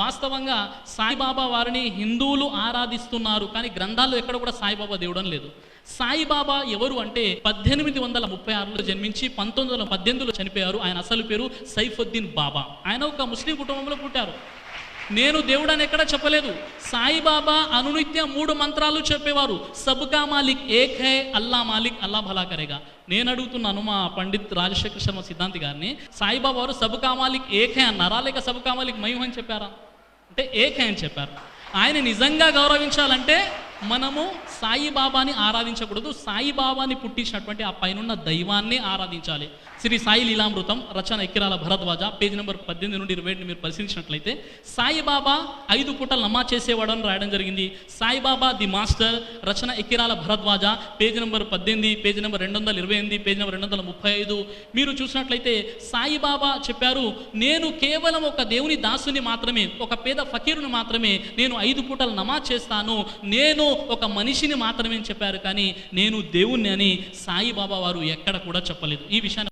వాస్తవంగా సాయిబాబా వారిని హిందువులు ఆరాధిస్తున్నారు, కానీ గ్రంథాల్లో ఎక్కడ కూడా సాయిబాబా దేవుడు అని లేదు. సాయిబాబా ఎవరు అంటే 1836లో జన్మించి 1918లో చనిపోయారు. ఆయన అసలు పేరు సైఫుద్దీన్ బాబా. ఆయన ఒక ముస్లిం కుటుంబంలో పుట్టారు. నేను దేవుడు అని ఎక్కడ చెప్పలేదు. సాయిబాబా అనునిత్యం 3 మంత్రాలు చెప్పేవారు. సబ్కా మాలిక్ ఏక్ హై, అల్లా మాలిక్ అల్లా భలా కరేగా. నేను అడుగుతున్నాను మా పండిత్ రాజశేఖర్ శర్మ సిద్ధాంతి గారిని, సాయిబాబా వారు సబ్కా మాలిక్ ఏక్ హై అన్నారా, లేక సబ్కా మాలిక్ మయూ అని చెప్పారా? అంటే ఏక్ హై అని చెప్పారు. ఆయన నిజంగా గౌరవించాలంటే మనము సాయిబాబాని ఆరాధించకూడదు, సాయిబాబాని పుట్టించినటువంటి ఆ పైనున్న దైవాన్ని ఆరాధించాలి. శ్రీ సాయి లీలామృతం, రచన ఎక్కిరాల భరద్వాజ, పేజ్ నెంబర్ 18 నుండి 27 మీరు పరిశీలించినట్లయితే సాయిబాబా 5 పూటలు నమాజ్ చేసేవాడు అని రాయడం జరిగింది. సాయిబాబా ది మాస్టర్, రచన Ekkirala Bharadwaj, page number 18, page number 228, page number 235. మీరు చూసినట్లయితే సాయిబాబా చెప్పారు, నేను కేవలం ఒక దేవుని దాసుని మాత్రమే, ఒక పేద ఫకీరుని మాత్రమే, నేను 5 పూటలు నమాజ్ చేస్తాను, నేను ఒక మనిషిని మాత్రమే అని చెప్పారు. కానీ నేను దేవుణ్ణి అని సాయిబాబా వారు ఎక్కడ కూడా చెప్పలేదు. ఈ విషయాన్ని